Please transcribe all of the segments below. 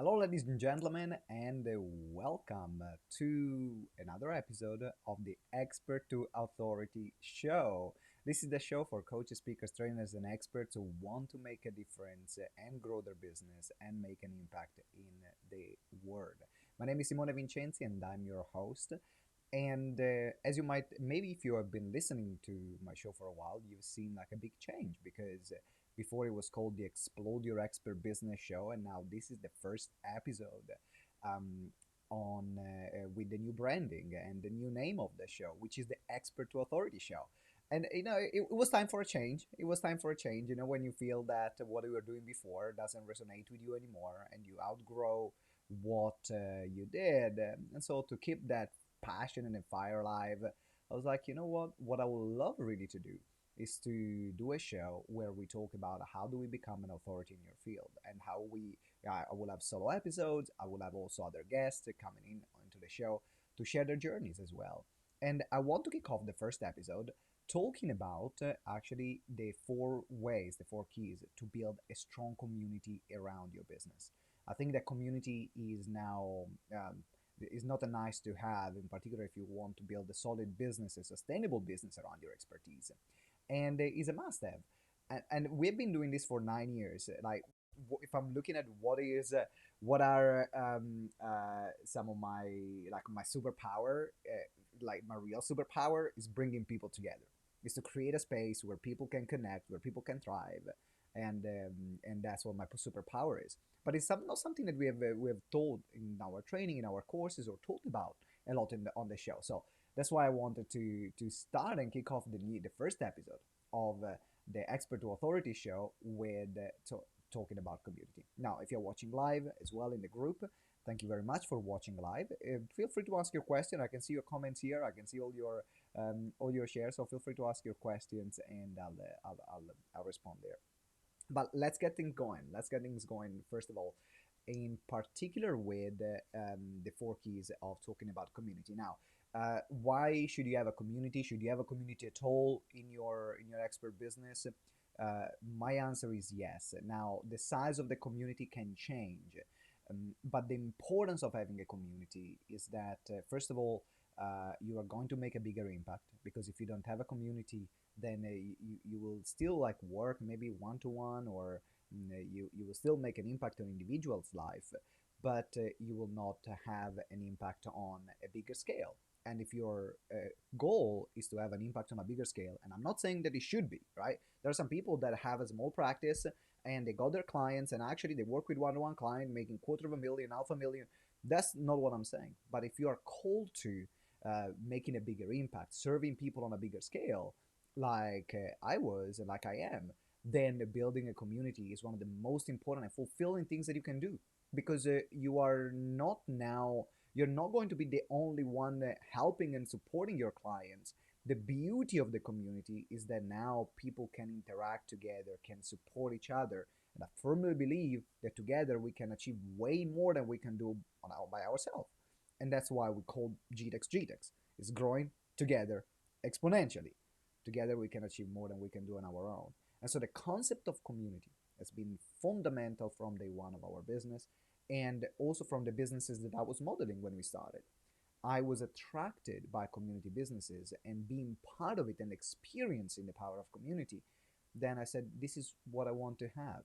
Hello, ladies and gentlemen, and welcome to another episode of the Expert to Authority show. This is the show for coaches, speakers, trainers, and experts who want to make a difference and grow their business and make an impact in the world. My name is Simone Vincenzi, and I'm your host. And as you might, maybe if you have been listening to my show for a while, you've seen like a big change because before it was called the Explode Your Expert Business Show, and now this is the first episode um, on with the new branding and the new name of the show, which is the Expert to Authority Show. And it was time for a change. It was time for a change. When you feel that what you were doing before doesn't resonate with you anymore, and you outgrow what you did, and so to keep that passion and the fire alive, I was like, you know what? What I would love really to do is to do a show where we talk about how do we become an authority in your field and how we. I will have solo episodes. I will have also other guests coming in into the show to share their journeys as well. And I want to kick off the first episode talking about actually the four ways, the four keys to build a strong community around your business. I think that community is now is not a nice to have, in particular if you want to build a solid business, a sustainable business around your expertise, and is a must have. And we've been doing this for 9 years. Like, if I'm looking at what are some of my like my superpower, like my real superpower is bringing people together. Is to create a space where people can connect, where people can thrive, and that's what my superpower is. But it's not something that we have told in our training, in our courses, or talked about a lot on the show. So that's why I wanted to start and kick off the first episode of the Expert to Authority show with talking about community. Now, if you're watching live as well in the group, thank you very much for watching live. Feel free to ask your question. I can see your comments here. I can see all your shares. So feel free to ask your questions, and I'll respond there. But let's get things going. Let's get things going. First of all, in particular with the four keys of talking about community. Now, why should you have a community? Should you have a community at all in your expert business? My answer is yes. Now, the size of the community can change, but the importance of having a community is that first of all, you are going to make a bigger impact, because if you don't have a community, then you will still like work maybe one to one, or you will still make an impact on individual's life, but you will not have an impact on a bigger scale. And if your goal is to have an impact on a bigger scale, and I'm not saying that it should be, right? There are some people that have a small practice and they got their clients, and actually they work with one-on-one client making quarter of a million, half a million. That's not what I'm saying. But if you are called to making a bigger impact, serving people on a bigger scale, like I was and like I am, then building a community is one of the most important and fulfilling things that you can do, because you are not now, you're not going to be the only one helping and supporting your clients. The beauty of the community is that now people can interact together, can support each other, and I firmly believe that together we can achieve way more than we can do by ourselves. And that's why we call GTeX GTeX. It's growing together exponentially. Together we can achieve more than we can do on our own. And so the concept of community has been fundamental from day one of our business, and also from the businesses that I was modeling when we started. I was attracted by community businesses, and being part of it and experiencing the power of community, then I said, this is what I want to have.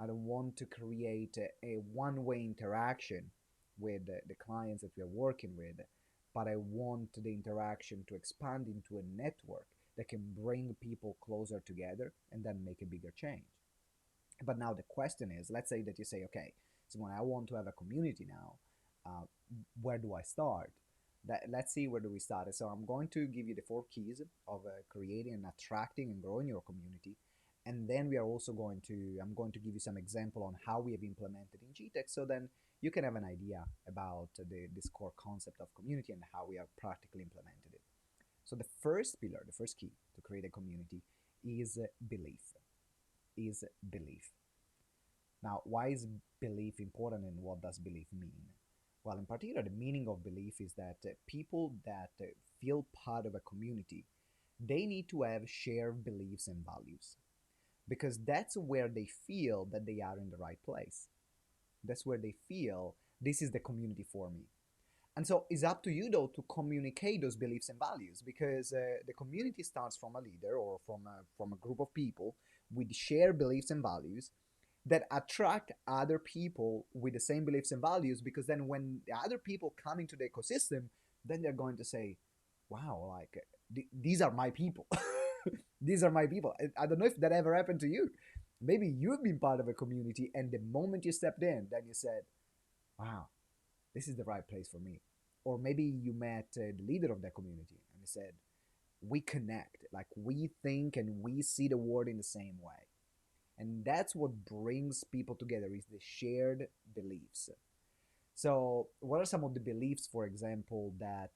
I don't want to create a one-way interaction with the clients that we are working with, but I want the interaction to expand into a network that can bring people closer together and then make a bigger change. But now the question is, let's say that you say, okay, Simone, I want to have a community now. Uh, where do I start? Let's see, where do we start? So I'm going to give you the four keys of creating and attracting and growing your community. And then we are also I'm going to give you some example on how we have implemented in GTeX, so then you can have an idea about this core concept of community and how we have practically implemented it. So the first pillar, the first key to create a community is belief. Is belief. Now, why is belief important, and what does belief mean? Well, in particular, the meaning of belief is that people that feel part of a community, they need to have shared beliefs and values, because that's where they feel that they are in the right place. That's where they feel this is the community for me. And so it's up to you though to communicate those beliefs and values, because the community starts from a leader or from a group of people with shared beliefs and values that attract other people with the same beliefs and values, because then when the other people come into the ecosystem, then they're going to say, wow, like these are my people. These are my people. I don't know if that ever happened to you. Maybe you've been part of a community and the moment you stepped in, then you said, wow, this is the right place for me. Or maybe you met the leader of that community and he said, we connect, like we think and we see the world in the same way. And that's what brings people together, is the shared beliefs. So what are some of the beliefs, for example, that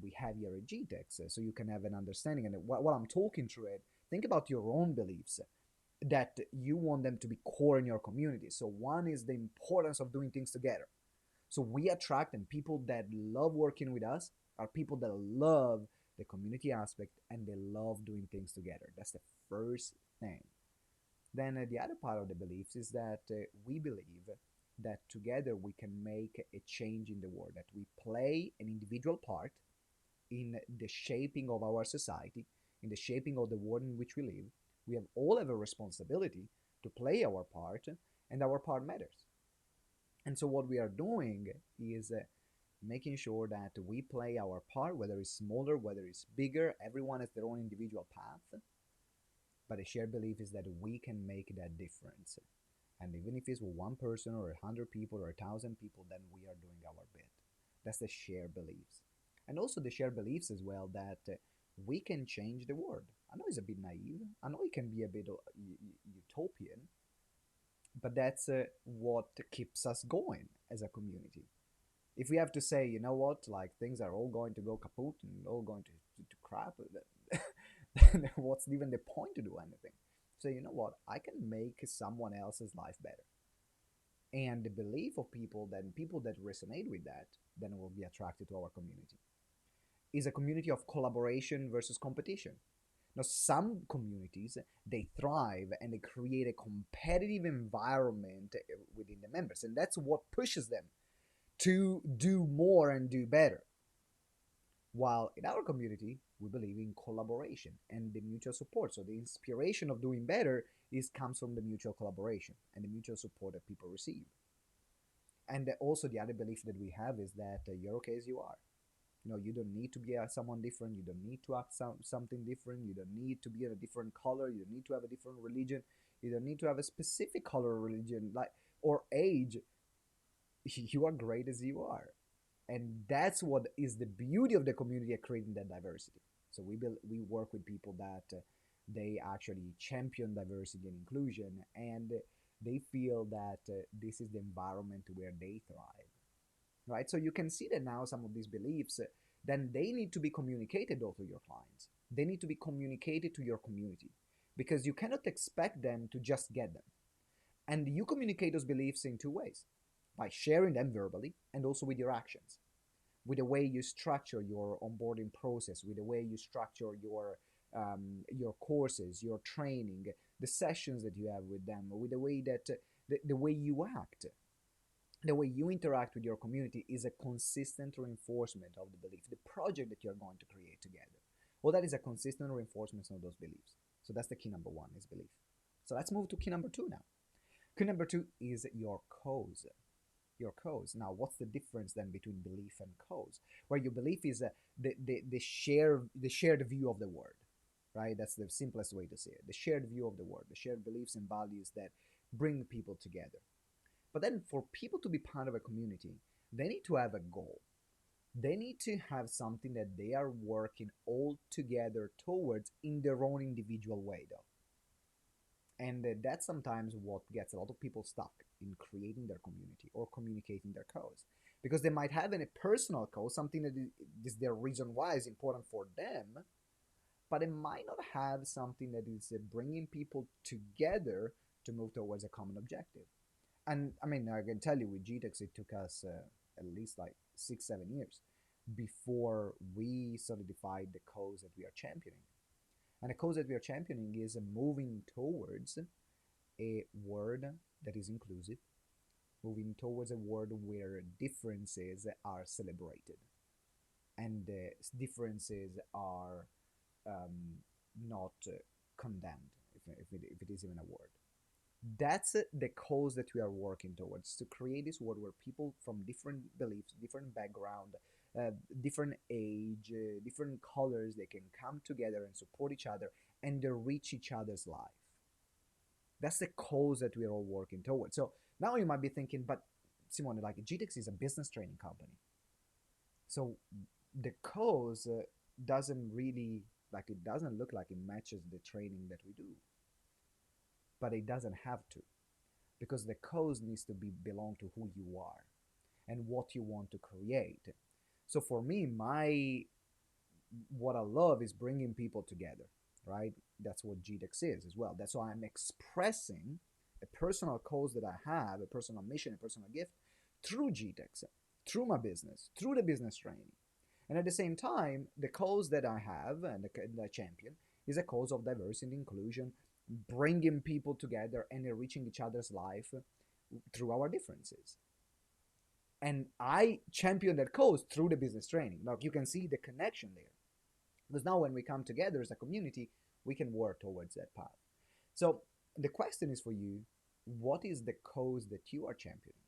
we have here at GTeX, so you can have an understanding? And while I'm talking through it, think about your own beliefs that you want them to be core in your community. So one is the importance of doing things together. So we attract, and people that love working with us are people that love the community aspect and they love doing things together. That's the first thing. Then the other part of the beliefs is that we believe that together we can make a change in the world, that we play an individual part in the shaping of our society, in the shaping of the world in which we live. We have all have a responsibility to play our part, and our part matters. And so what we are doing is making sure that we play our part, whether it's smaller, whether it's bigger. Everyone has their own individual path, but the shared belief is that we can make that difference. And even if it's one person or 100 people or 1,000 people, then we are doing our bit. That's the shared beliefs. And also the shared beliefs as well that we can change the world. I know it's a bit naive. I know it can be a bit utopian, but that's what keeps us going as a community. If we have to say, you know what, like things are all going to go kaput and all going to crap, then what's even the point to do anything? So you know what, I can make someone else's life better. And the belief of people that resonate with that, then will be attracted to our community. Is a community of collaboration versus competition. Now, some communities, they thrive and they create a competitive environment within the members, and that's what pushes them to do more and do better. While in our community, we believe in collaboration and the mutual support. So the inspiration of doing better comes from the mutual collaboration and the mutual support that people receive. And also the other belief that we have is that you're okay as you are. You don't need to be someone different. You don't need to act something different. You don't need to be in a different color. You don't need to have a different religion. You don't need to have a specific color or religion, like, or age. You are great as you are. And that's what is the beauty of the community, of creating that diversity. So we work with people that they actually champion diversity and inclusion, and they feel that this is the environment where they thrive, right? So you can see that now some of these beliefs, then they need to be communicated though to your clients. They need to be communicated to your community, because you cannot expect them to just get them. And you communicate those beliefs in two ways: by sharing them verbally and also with your actions, with the way you structure your onboarding process, with the way you structure your courses, your training, the sessions that you have with them, with the way that the way you act, the way you interact with your community is a consistent reinforcement of the belief. The project that you're going to create together, well, that is a consistent reinforcement of those beliefs. So that's the key number one, is belief. So let's move to key number two now. Key number two is your cause. Your cause. Now, what's the difference then between belief and cause? Where your belief is the shared view of the world, right? That's the simplest way to say it. The shared view of the world, the shared beliefs and values that bring people together. But then for people to be part of a community, they need to have a goal. They need to have something that they are working all together towards in their own individual way, though. And that's sometimes what gets a lot of people stuck in creating their community or communicating their cause. Because they might have a personal cause, something that is their reason why is important for them, but it might not have something that is bringing people together to move towards a common objective. And I mean, I can tell you with GTeX, it took us at least like 6-7 years before we solidified the cause that we are championing. And the cause that we are championing is moving towards a world that is inclusive, moving towards a world where differences are celebrated and differences are not condemned, if it is even a word. That's the cause that we are working towards, to create this world where people from different beliefs, different background, uh, different age, different colors, they can come together and support each other and enrich each other's life. That's the cause that we are all working towards. So now you might be thinking, but Simone, like GTeX is a business training company. So the cause doesn't really, like, it doesn't look like it matches the training that we do, but it doesn't have to, because the cause needs to be belong to who you are and what you want to create. So for me, my what I love is bringing people together, right? That's what GTeX is as well. That's why I'm expressing a personal cause that I have, a personal mission, a personal gift through GTeX, through my business, through the business training. And at the same time, the cause that I have and the champion is a cause of diversity and inclusion, bringing people together and enriching each other's life through our differences. And I champion that cause through the business training. Like, you can see the connection there. Because now when we come together as a community, we can work towards that path. So the question is for you, what is the cause that you are championing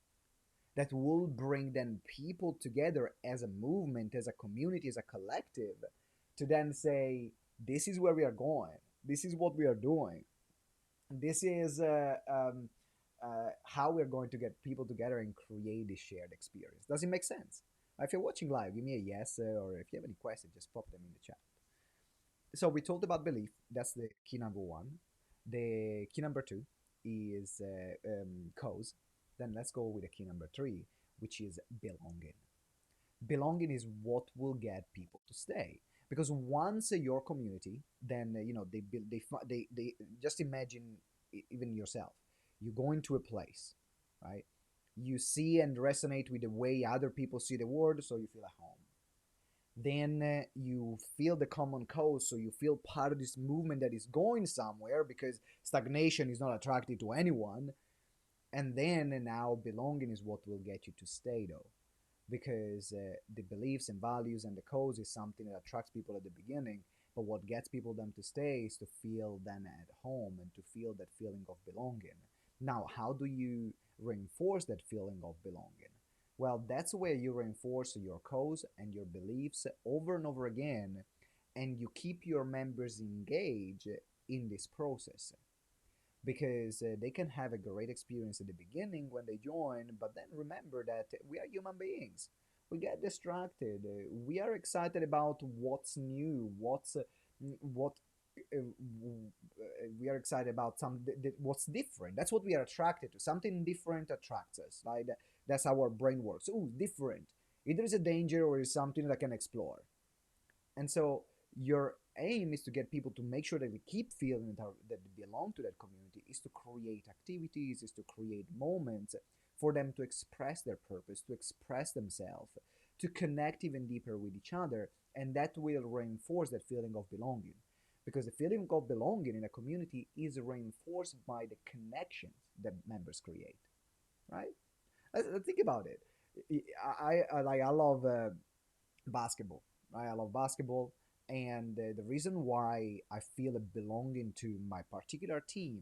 that will bring then people together as a movement, as a community, as a collective, to then say, this is where we are going, this is what we are doing, this is how we're going to get people together and create this shared experience. Does it make sense? If you're watching live, give me a yes, or if you have any questions, just pop them in the chat. So we talked about belief. That's the key number one. The key number two is cause. Then let's go with the key number three, which is belonging. Belonging is what will get people to stay, because once your community, then they just imagine, even yourself, you go into a place, right? You see and resonate with the way other people see the world, so you feel at home. Then you feel the common cause, so you feel part of this movement that is going somewhere, because stagnation is not attractive to anyone. And then now belonging is what will get you to stay, though, because the beliefs and values and the cause is something that attracts people at the beginning, but what gets people them to stay is to feel then at home and to feel that feeling of belonging. Now, how do you reinforce that feeling of belonging? Well, that's where you reinforce your cause and your beliefs over and over again, and you keep your members engaged in this process, because they can have a great experience at the beginning when they join, but then remember that we are human beings. We get distracted. We are excited about what's new, what we are excited about what's different. That's what we are attracted to. Something different attracts us. Like that's how our brain works. Ooh, different. Either it's a danger or it's something that I can explore. And so your aim is to get people to make sure that they keep feeling that they belong to that community, is to create activities, is to create moments for them to express their purpose, to express themselves, to connect even deeper with each other. And that will reinforce that feeling of belonging. Because the feeling of belonging in a community is reinforced by the connections that members create, right? Think about it. I love basketball. Right? I love basketball, and the reason why I feel a belonging to my particular team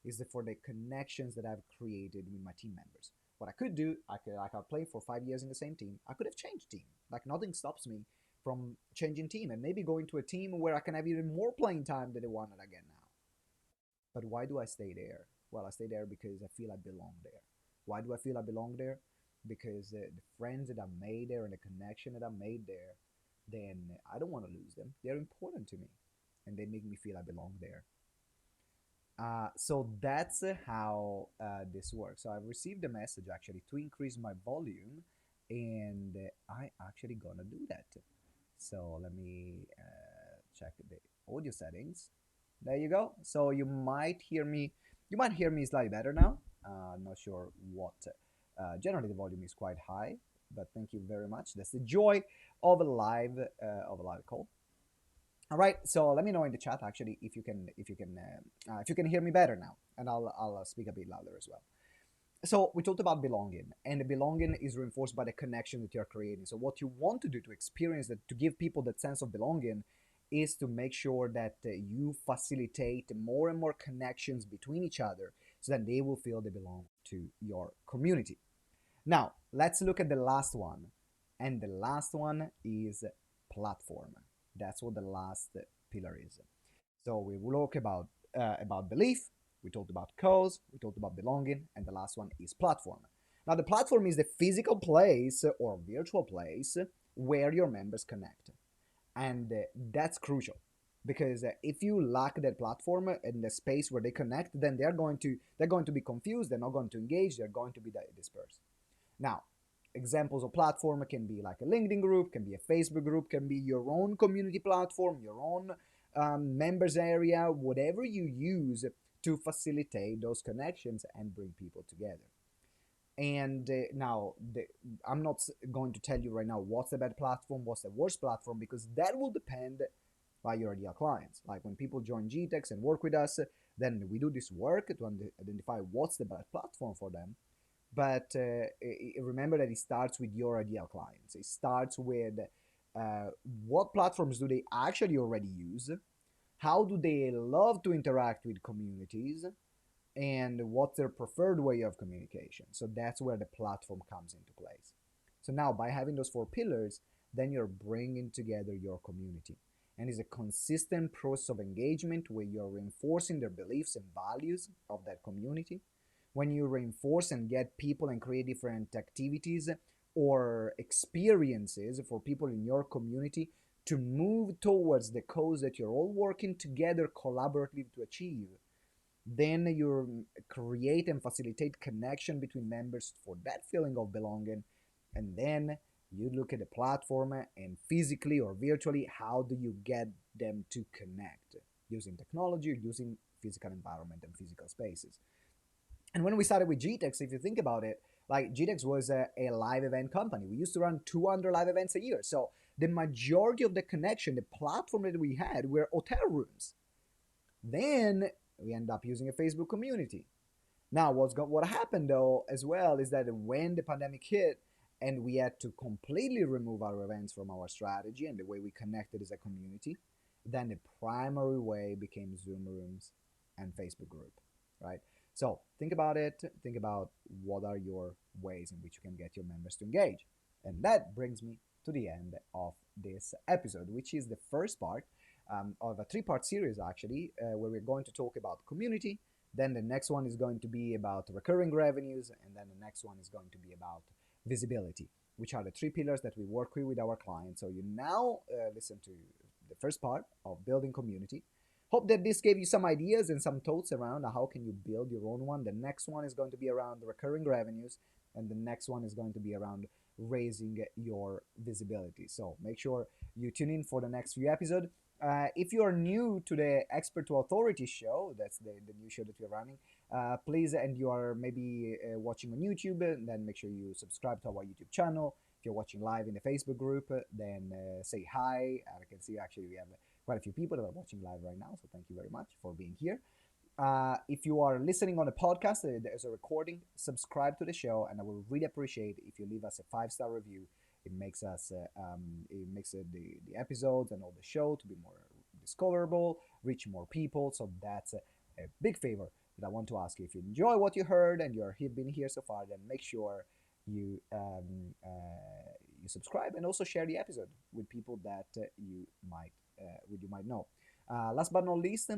is for the connections that I've created with my team members. What I could do, I could play for 5 years in the same team. I could have changed team. Like, nothing stops me from changing team and maybe going to a team where I can have even more playing time than the one that I get now. But why do I stay there? Well, I stay there because I feel I belong there. Why do I feel I belong there? Because the friends that I made there and the connection that I made there, then I don't want to lose them. They're important to me, and they make me feel I belong there. So that's how this works. So I've received a message actually to increase my volume, and I actually gonna do that. So let me check the audio settings. There you go. So you might hear me slightly better now. I'm not sure what. Generally, the volume is quite high, but thank you very much. That's the joy of a live call. All right. So let me know in the chat actually if you can hear me better now, and I'll speak a bit louder as well. So we talked about belonging, and the belonging is reinforced by the connection that you're creating. So what you want to do to experience that, to give people that sense of belonging, is to make sure that you facilitate more and more connections between each other, so that they will feel they belong to your community. Now let's look at the last one, and the last one is platform. That's what the last pillar is. So we will talk about belief, we talked about cause, we talked about belonging, and the last one is platform. Now the platform is the physical place or virtual place where your members connect, and that's crucial because if you lack that platform and the space where they connect, then they're going to be confused. They're not going to engage. They're going to be dispersed. Now, examples of platform can be like a LinkedIn group, can be a Facebook group, can be your own community platform, your own members area, whatever you use to facilitate those connections and bring people together. And I'm not going to tell you right now what's the bad platform, what's the worst platform, because that will depend by your ideal clients. Like when people join GTeX and work with us, then we do this work to identify what's the best platform for them. But remember that it starts with your ideal clients. It starts with what platforms do they actually already use? How do they love to interact with communities? And what's their preferred way of communication? So that's where the platform comes into place. So now by having those four pillars, then you're bringing together your community. And it's a consistent process of engagement where you're reinforcing their beliefs and values of that community. When you reinforce and get people and create different activities or experiences for people in your community to move towards the cause that you're all working together collaboratively to achieve, then you create and facilitate connection between members for that feeling of belonging. And then you look at the platform and physically or virtually, how do you get them to connect using technology or using physical environment and physical spaces. And when we started with GTeX, if you think about it, like GTeX was a live event company. We used to run 200 live events a year. So the majority of the connection, the platform that we had, were hotel rooms. Then we end up using a Facebook community. Now, what happened though as well is that when the pandemic hit and we had to completely remove our events from our strategy and the way we connected as a community, then the primary way became Zoom rooms and Facebook group, right? So think about it. Think about what are your ways in which you can get your members to engage. And that brings me to the end of this episode, which is the first part of a three-part series actually, where we're going to talk about community. Then the next one is going to be about recurring revenues, and then the next one is going to be about visibility, which are the three pillars that we work with our clients. So you now listen to the first part of building community. Hope that this gave you some ideas and some thoughts around how can you build your own one. The next one is going to be around the recurring revenues, and the next one is going to be around raising your visibility. So make sure you tune in for the next few episodes. If you are new to the Expert to Authority show, that's the new show that we're running, please, and you are maybe watching on YouTube, then make sure you subscribe to our YouTube channel. If you're watching live in the Facebook group, then say hi. I can see actually we have quite a few people that are watching live right now, so thank you very much for being here. If you are listening on a podcast, there's a recording, subscribe to the show, and I will really appreciate if you leave us a 5-star review. It makes the episodes and all the show to be more discoverable, reach more people. So that's a big favor that I want to ask you. If you enjoy what you heard and you're been here so far, then make sure you subscribe and also share the episode with people that you might know. Last but not least,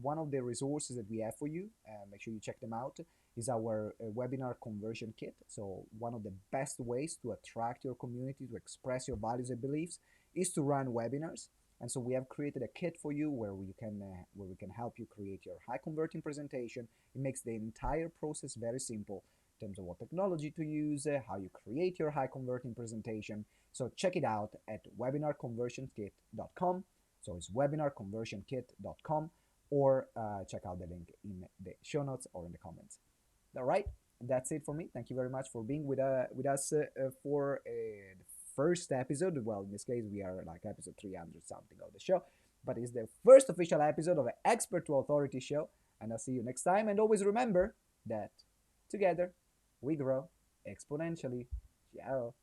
one of the resources that we have for you, make sure you check them out, is our webinar conversion kit. So one of the best ways to attract your community, to express your values and beliefs, is to run webinars. And so we have created a kit for you where we can help you create your high converting presentation. It makes the entire process very simple in terms of what technology to use, how you create your high converting presentation. So check it out at webinarconversionkit.com. So it's webinarconversionkit.com, or check out the link in the show notes or in the comments. All right, that's it for me. Thank you very much for being with us for the first episode. Well, in this case, we are like episode 300 something of the show, but it's the first official episode of an Expert to Authority show. And I'll see you next time. And always remember that Together, we grow exponentially. Ciao.